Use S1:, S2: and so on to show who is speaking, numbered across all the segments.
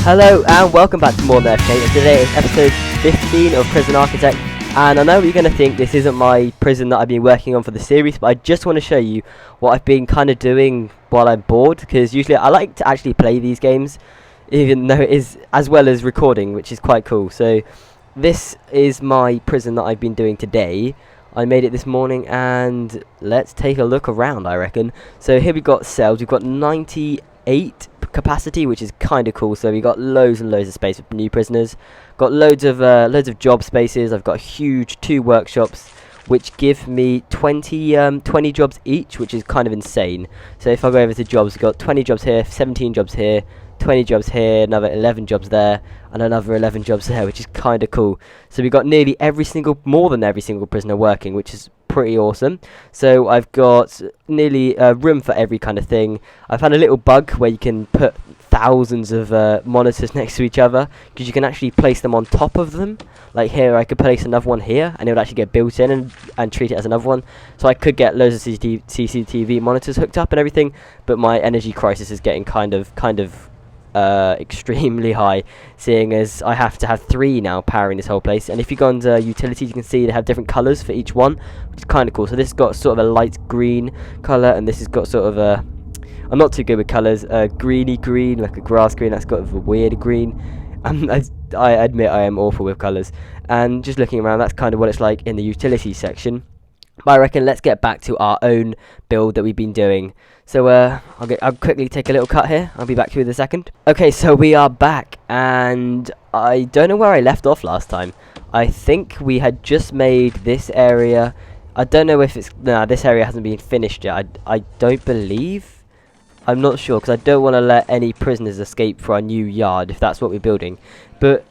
S1: Hello and welcome back to MoreThanAFK, and today is episode 15 of Prison Architect. And I know you're going to think this isn't my prison that I've been working on for the series, but I just want to show you what I've been kind of doing while I'm bored, because usually I like to actually play these games, even though it is as well as recording, which is quite cool. So this is my prison that I've been doing today. I made it this morning, and let's take a look around, I reckon. So here we've got cells. We've got 98 capacity, which is kind of cool. So we got loads and loads of space for new prisoners. Got loads of job spaces. I've got huge 2 workshops, which give me 20 jobs each, which is kind of insane. So if I go over to jobs, we've got 20 jobs here, 17 jobs here, 20 jobs here, another 11 jobs there, and another 11 jobs there, which is kind of cool. So we've got more than every single prisoner working, which is pretty awesome. So I've got nearly room for every kind of thing. I've had a little bug where you can put thousands of monitors next to each other, because you can actually place them on top of them. Like here, I could place another one here, and it would actually get built in and treat it as another one. So I could get loads of CCTV monitors hooked up and everything, but my energy crisis is getting kind of extremely high, seeing as I have to have 3 now powering this whole place. And if you go under utilities, you can see they have different colours for each one, which is kind of cool. So this has got sort of a light green colour, and this has got sort of a, I'm not too good with colours, greeny green, like a grass green. That's got a weird green. I admit I am awful with colours. And just looking around, that's kind of what it's like in the utilities section. But I reckon let's get back to our own build that we've been doing. So I'll quickly take a little cut here. I'll be back to you in a second. Okay, so we are back, and I don't know where I left off last time. I think we had just made this area. I don't know if it's, this area hasn't been finished yet. I don't believe. I'm not sure, because I don't want to let any prisoners escape for our new yard, if that's what we're building. But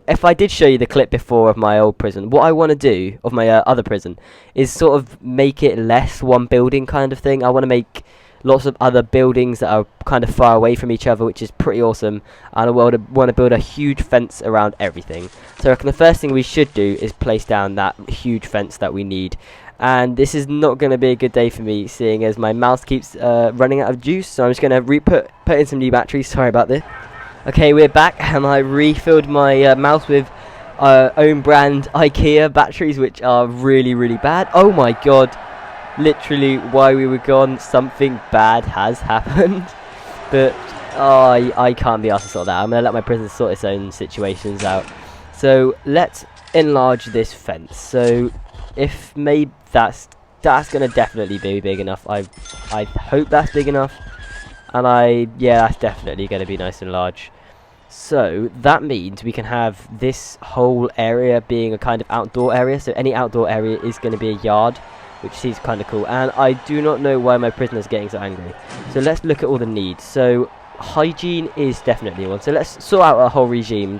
S1: if I did show you the clip before of my old prison, what I want to do, of my other prison, is sort of make it less one building kind of thing. I want to make lots of other buildings that are kind of far away from each other, which is pretty awesome. And I want to build a huge fence around everything. So I reckon the first thing we should do is place down that huge fence that we need. And this is not going to be a good day for me, seeing as my mouse keeps running out of juice. So I'm just going to put in some new batteries. Sorry about this. Okay, we're back, and I refilled my mouse with own brand IKEA batteries, which are really, really bad. Oh my god, literally while we were gone, something bad has happened. But I can't be asked to sort that out. I'm going to let my prison sort its own situations out. So let's enlarge this fence. So if maybe that's going to definitely be big enough. I hope that's big enough. And yeah, that's definitely going to be nice and large. So that means we can have this whole area being a kind of outdoor area. So any outdoor area is going to be a yard, which seems kind of cool. And I do not know why my prisoner's getting so angry. So let's look at all the needs. So hygiene is definitely one. So let's sort out a whole regime.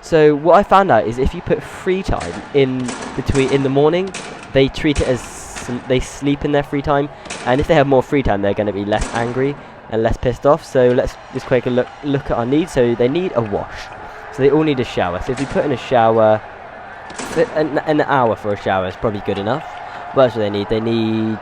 S1: So what I found out is if you put free time in the morning, they treat it as they sleep in their free time. And if they have more free time, they're going to be less angry and less pissed off. So let's just quick look at our needs. So they need a wash, so they all need a shower. So if we put in a shower, an hour for a shower is probably good enough. What else do they need? They need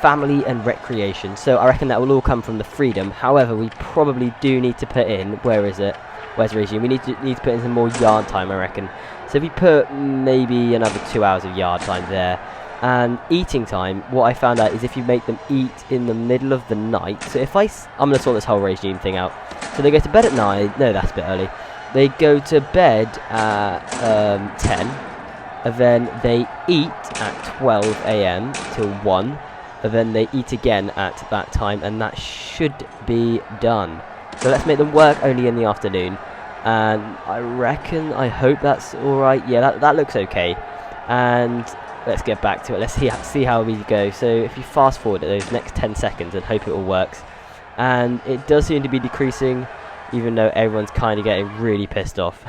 S1: family and recreation. So I reckon that will all come from the freedom. However, we probably do need to put in, where's the regime? We need to put in some more yard time, I reckon. So if we put maybe another 2 hours of yard time there. And eating time, what I found out is if you make them eat in the middle of the night. So if I'm going to sort this whole regime thing out. So they go to bed at 9. No, that's a bit early. They go to bed at 10. And then they eat at 12 AM till 1. And then they eat again at that time. And that should be done. So let's make them work only in the afternoon. And I hope that's alright. Yeah, that looks okay. And let's get back to it. Let's see how we go. So if you fast forward at those next 10 seconds and hope it all works. And it does seem to be decreasing, even though everyone's kind of getting really pissed off.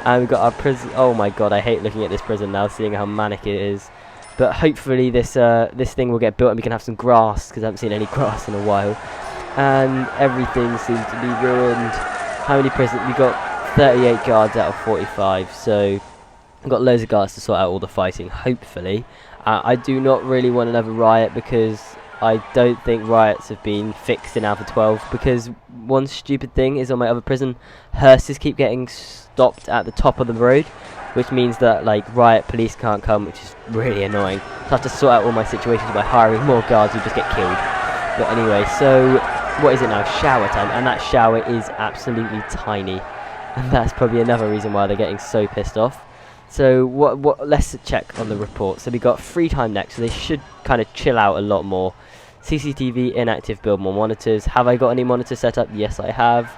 S1: And we've got our prison. Oh my god, I hate looking at this prison now, seeing how manic it is. But hopefully this thing will get built and we can have some grass, because I haven't seen any grass in a while. And everything seems to be ruined. How many prisons? We've got 38 guards out of 45, so I've got loads of guards to sort out all the fighting, hopefully. I do not really want another riot, because I don't think riots have been fixed in Alpha 12, because one stupid thing is on my other prison, hearses keep getting stopped at the top of the road, which means that like riot police can't come, which is really annoying. So I have to sort out all my situations by hiring more guards who just get killed. But anyway, so what is it now? Shower time, and that shower is absolutely tiny, and that's probably another reason why they're getting so pissed off. So let's check on the report. So we got free time next, so they should kind of chill out a lot more. CCTV inactive, build more monitors. Have I got any monitors set up? Yes, I have.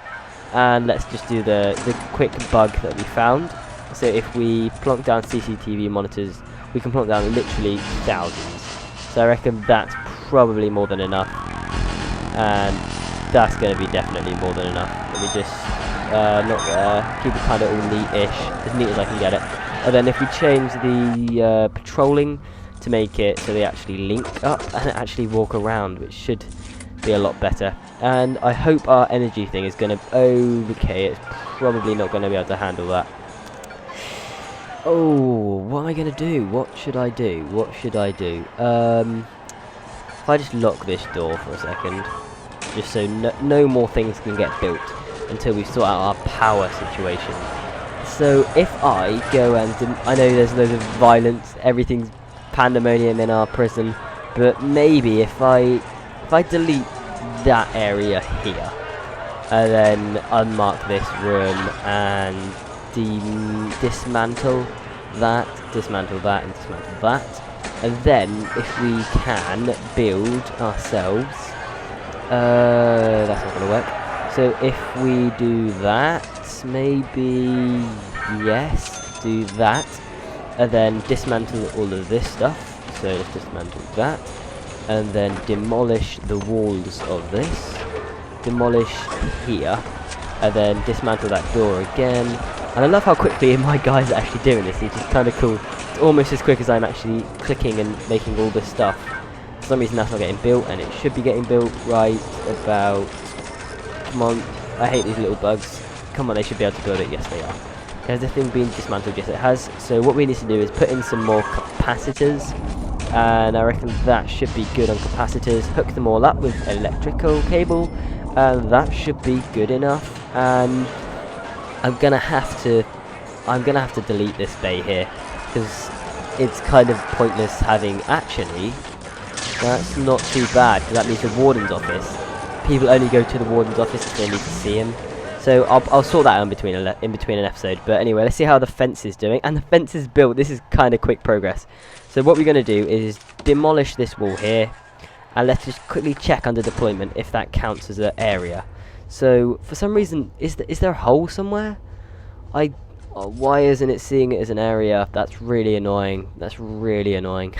S1: And let's just do the quick bug that we found. So if we plonk down CCTV monitors, we can plonk down literally thousands. So I reckon that's probably more than enough, and that's going to be definitely more than enough. Let me just keep it kind of all neat-ish, as neat as I can get it. And then if we change the patrolling to make it so they actually link up and actually walk around, which should be a lot better. And I hope our energy thing is going to... okay, it's probably not going to be able to handle that. Oh, what am I going to do? What should I do? What should I do? If I just lock this door for a second, just so no more things can get built until we sort out our power situation. So if I go and... I know there's loads of violence, everything's pandemonium in our prison, but maybe if I delete that area here, and then unmark this room and dismantle that, and dismantle that, and then if we can build ourselves, that's not going to work. So if we do that, maybe, yes, do that, and then dismantle all of this stuff. So let's dismantle that, and then demolish the walls of this, demolish here, and then dismantle that door again. And I love how quickly my guys are actually doing this. It's just kind of cool. It's almost as quick as I'm actually clicking and making all this stuff. For some reason that's not getting built, and it should be getting built right about... Come on, I hate these little bugs. Come on, they should be able to build it. Yes, they are. Has the thing been dismantled? Yes, it has. So what we need to do is put in some more capacitors, and I reckon that should be good on capacitors. Hook them all up with electrical cable, and that should be good enough. And I'm gonna have to delete this bay here, because it's kind of pointless having... Actually, that's not too bad, because that means the warden's office. People only go to the warden's office if they need to see him. So I'll sort that out in between an episode. But anyway, let's see how the fence is doing. And the fence is built. This is kind of quick progress. So what we're going to do is demolish this wall here, and let's just quickly check under deployment if that counts as an area. So for some reason, is there a hole somewhere? Why isn't it seeing it as an area? That's really annoying. That's really annoying.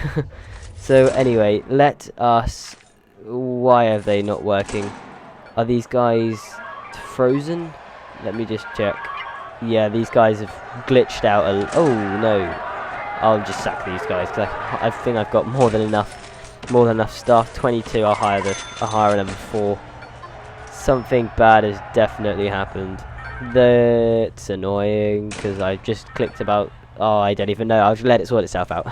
S1: So anyway, let us... Why are they not working? Are these guys frozen? Let me just check. Yeah, these guys have glitched out oh no, I'll just sack these guys, because I think I've got more than enough staff. 22. I'll hire another 4. Something bad has definitely happened. That's annoying, because I just clicked about... Oh, I don't even know. I'll just let it sort itself out.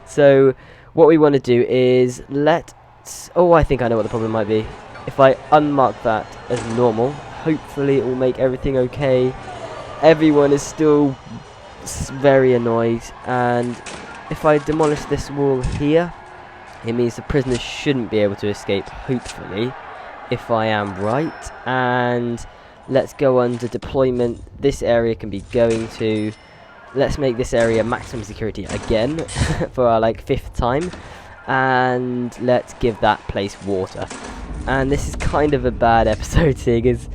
S1: So what we want to do is oh, I think I know what the problem might be. If I unmark that as normal, hopefully it will make everything okay. Everyone is still very annoyed, and if I demolish this wall here, it means the prisoners shouldn't be able to escape, hopefully, if I am right. And let's go under deployment. This area can be going to... Let's make this area maximum security again for our 5th time. And let's give that place water. And this is kind of a bad episode, seeing as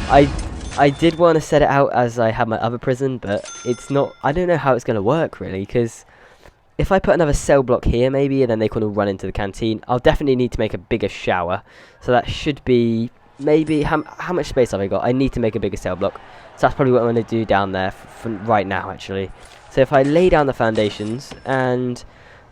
S1: I did want to set it out as I had my other prison, but it's not... I don't know how it's going to work, really, because if I put another cell block here, maybe, and then they can all run into the canteen, I'll definitely need to make a bigger shower. So that should be... Maybe... How much space have I got? I need to make a bigger cell block. So that's probably what I'm going to do down there for right now, actually. So if I lay down the foundations, and...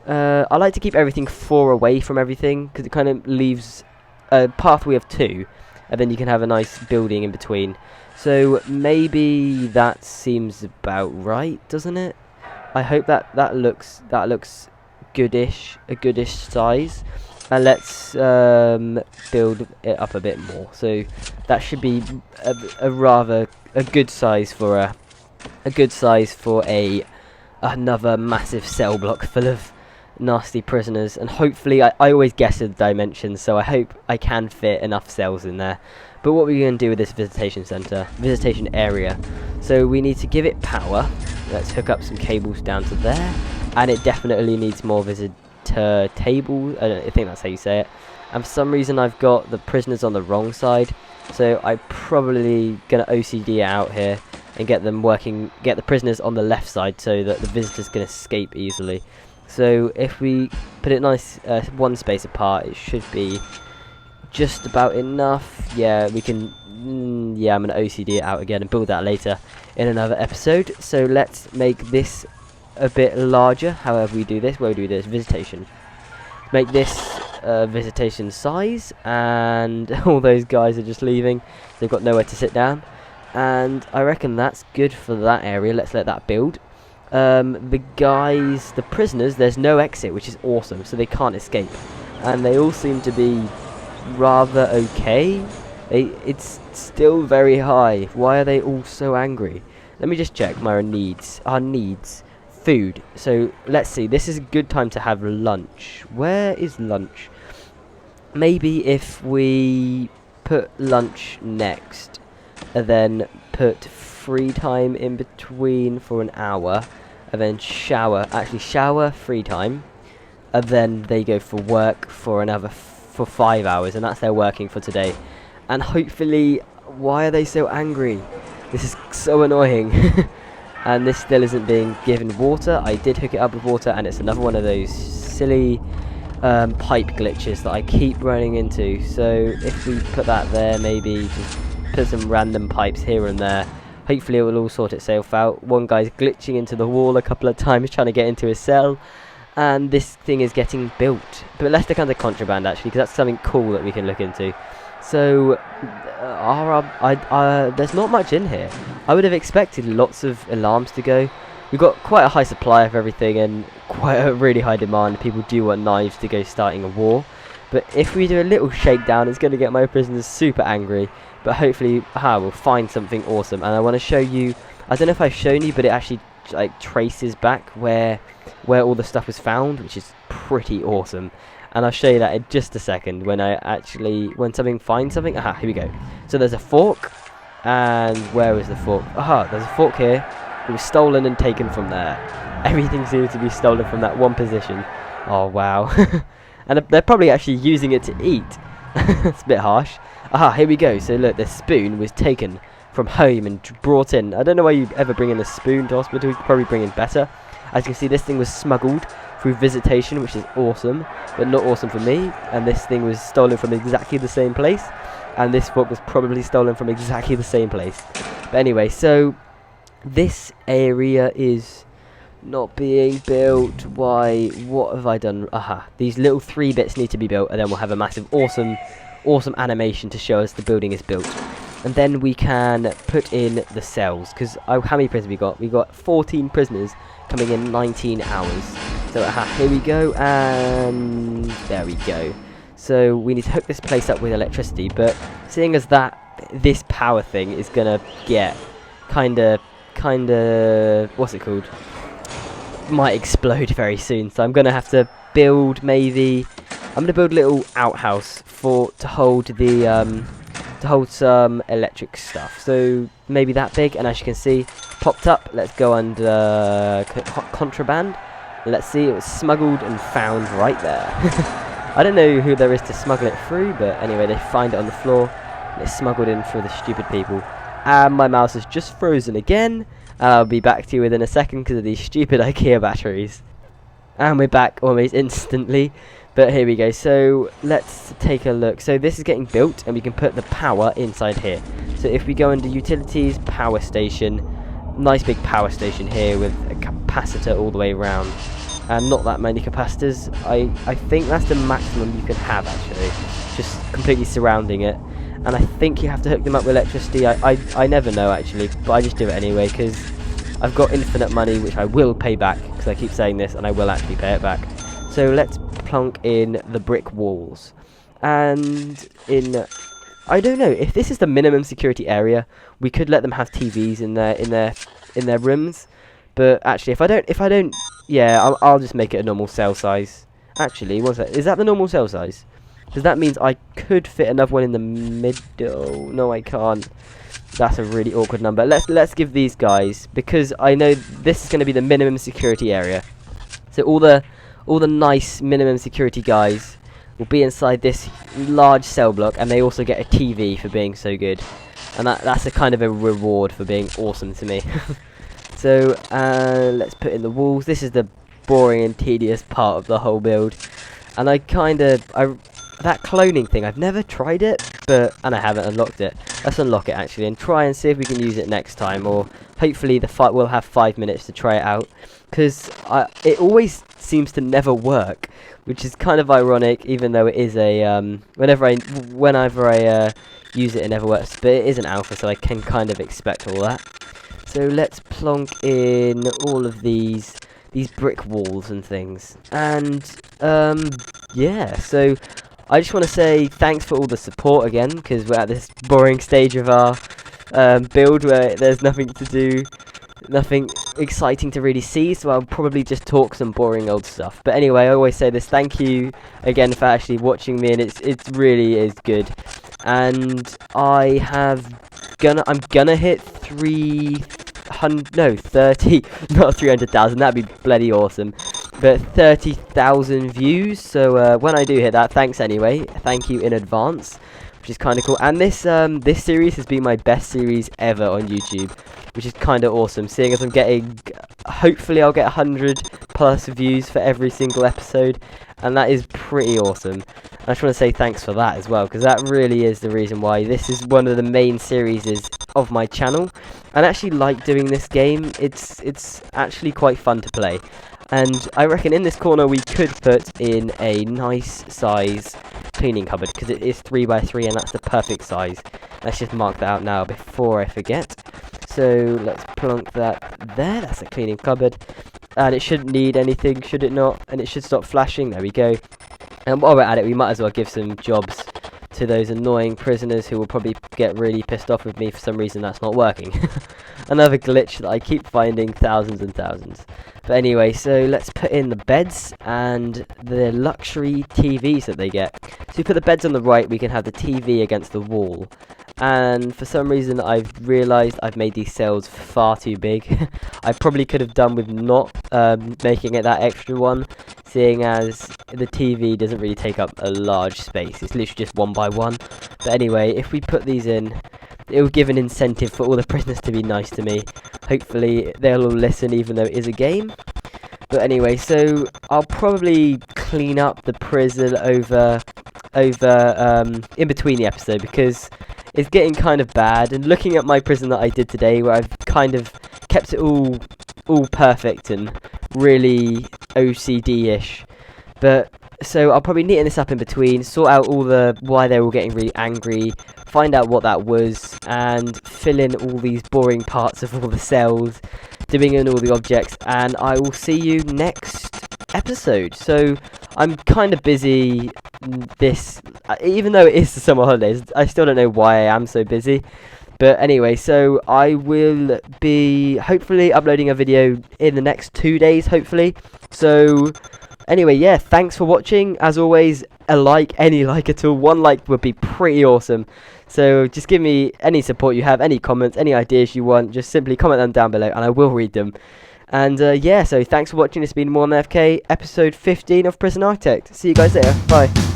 S1: I like to keep everything 4 away from everything, because it kind of leaves a pathway of 2, and then you can have a nice building in between. So maybe that seems about right, doesn't it? I hope that looks goodish, a goodish size. and let's build it up a bit more. So that should be a rather good size for another massive cell block full of nasty prisoners. And hopefully, I always guess the dimensions, so I hope I can fit enough cells in there. But what we're going to do with this visitation area, so we need to give it power. Let's hook up some cables down to there, and it definitely needs more visitor tables. I think that's how you say it. And for some reason I've got the prisoners on the wrong side, so I'm probably going to OCD out here and get the prisoners on the left side so that the visitors can escape easily. So if we put it nice one space apart, it should be just about enough. Yeah, we can. Yeah, I'm going to OCD it out again and build that later in another episode. So let's make this a bit larger. However we do this, where we do this, visitation. Make this visitation size, and all those guys are just leaving. They've got nowhere to sit down, and I reckon that's good for that area. Let's let that build. The prisoners, there's no exit, which is awesome, so they can't escape, and they all seem to be rather okay. It's still very high. Why are they all so angry? Let me just check my needs. Our needs. Food. So let's see, this is a good time to have lunch. Where is lunch? Maybe if we put lunch next, and then put free time in between for an hour, and then shower, free time, and then they go for work for for 5 hours, and that's their working for today. And hopefully, why are they so angry? This is so annoying. And this still isn't being given water. I did hook it up with water, and it's another one of those silly pipe glitches that I keep running into. So if we put that there, maybe just put some random pipes here and there, hopefully it will all sort itself out. One guy's glitching into the wall a couple of times trying to get into his cell, and this thing is getting built. But let's look under contraband actually, because that's something cool that we can look into. So there's not much in here. I would have expected lots of alarms to go. We've got quite a high supply of everything and quite a really high demand. People do want knives to go starting a war. But if we do a little shakedown, it's going to get my prisoners super angry. But hopefully, we'll find something awesome. And I want to show you, I don't know if I've shown you, but it actually like traces back where all the stuff was found, which is pretty awesome. And I'll show you that in just a second when something finds something. Here we go. So there's a fork, and where is the fork? There's a fork here. It was stolen and taken from there. Everything seems to be stolen from that one position. Oh wow. And they're probably actually using it to eat. It's a bit harsh. Here we go. So look, the spoon was taken from home and brought in. I don't know why you ever bring in a spoon to hospital. You could probably bring in better. As you can see, this thing was smuggled through visitation, which is awesome, but not awesome for me. And this thing was stolen from exactly the same place, and this fork was probably stolen from exactly the same place. But anyway, so this area is not being built. Why? What have I done? These little 3 bits need to be built, and then we'll have a massive awesome animation to show us the building is built. And then we can put in the cells, because how many prisoners we got? We got 14 prisoners coming in 19 hours. So here we go, and there we go. So we need to hook this place up with electricity, but seeing as this power thing is gonna get kinda what's it called? Might explode very soon. So I'm gonna have to build I'm gonna build a little outhouse to hold some electric stuff. So maybe that big, and as you can see, popped up. Let's go under contraband. Let's see, it was smuggled and found right there. I don't know who there is to smuggle it through, but anyway, they find it on the floor. And it's smuggled in through the stupid people. And my mouse is just frozen again. I'll be back to you within a second because of these stupid IKEA batteries. And we're back almost instantly. But here we go. So let's take a look. So this is getting built, and we can put the power inside here. So if we go under utilities, power station, nice big power station here with a capacitor all the way around, and not that many capacitors. I think that's the maximum you can have actually, just completely surrounding it. And I think you have to hook them up with electricity. I never know actually, but I just do it anyway because I've got infinite money, which I will pay back, because I keep saying this and I will actually pay it back. So let's plonk in the brick walls. And in, I don't know if this is the minimum security area. We could let them have TVs in their rooms, but actually, if I don't, yeah, I'll just make it a normal cell size. Actually, what's that? Is that the normal cell size? Because that means I could fit another one in the middle. No, I can't. That's a really awkward number. Let's give these guys, because I know this is going to be the minimum security area. So all the nice minimum security guys will be inside this large cell block, and they also get a TV for being so good. And that's a kind of a reward for being awesome to me. So let's put in the walls. This is the boring and tedious part of the whole build. And that cloning thing, I've never tried it, and I haven't unlocked it. Let's unlock it actually and try and see if we can use it next time, or hopefully we'll have 5 minutes to try it out, because it always seems to never work, which is kind of ironic, even though it is a whenever I use it never works, but it is an alpha, so I can kind of expect all that. So let's plonk in all of these brick walls and things, and yeah, so I just want to say thanks for all the support again, because we're at this boring stage of our build where there's nothing to do, nothing exciting to really see, so I'll probably just talk some boring old stuff. But anyway, I always say this, thank you again for actually watching me, and it really is good. And I'm gonna hit 30, not 300,000, that'd be bloody awesome, but 30,000 views. So when I do hit that, thanks anyway, thank you in advance, which is kind of cool. And this series has been my best series ever on YouTube, which is kind of awesome, seeing as I'm getting, hopefully I'll get 100+ views for every single episode, and that is pretty awesome. I just want to say thanks for that as well, because that really is the reason why this is one of the main series of my channel. And I actually like doing this game. It's actually quite fun to play. And I reckon in this corner we could put in a nice size cleaning cupboard, because it is 3x3 and that's the perfect size. Let's just mark that out now before I forget. So let's plonk that there. That's a cleaning cupboard. And it shouldn't need anything, should it not? And it should stop flashing. There we go. And while we're at it, we might as well give some jobs to those annoying prisoners who will probably get really pissed off with me for some reason that's not working. Another glitch that I keep finding thousands and thousands. But anyway, so let's put in the beds and the luxury TVs that they get. So we put the beds on the right, we can have the TV against the wall. And for some reason I've realised I've made these cells far too big. I probably could have done with not making it that extra one, seeing as the TV doesn't really take up a large space. It's literally just 1x1. But anyway, if we put these in, it will give an incentive for all the prisoners to be nice to me. Hopefully they'll all listen, even though it is a game. But anyway, so I'll probably clean up the prison over in between the episode, because it's getting kind of bad. And looking at my prison that I did today, where I've kind of kept it all perfect and really OCD-ish. But so I'll probably neaten this up in between, sort out all the why they were getting really angry, find out what that was, and fill in all these boring parts of all the cells, doing in all the objects, and I will see you next episode. So I'm kind of busy even though it is the summer holidays, I still don't know why I am so busy. But anyway, so I will be hopefully uploading a video in the next 2 days, hopefully. So anyway, yeah, thanks for watching. As always, any like at all, 1 like would be pretty awesome. So just give me any support you have, any comments, any ideas you want, just simply comment them down below and I will read them. And yeah, so thanks for watching. This has been MoreThanAFK, episode 15 of Prison Architect. See you guys later. Bye.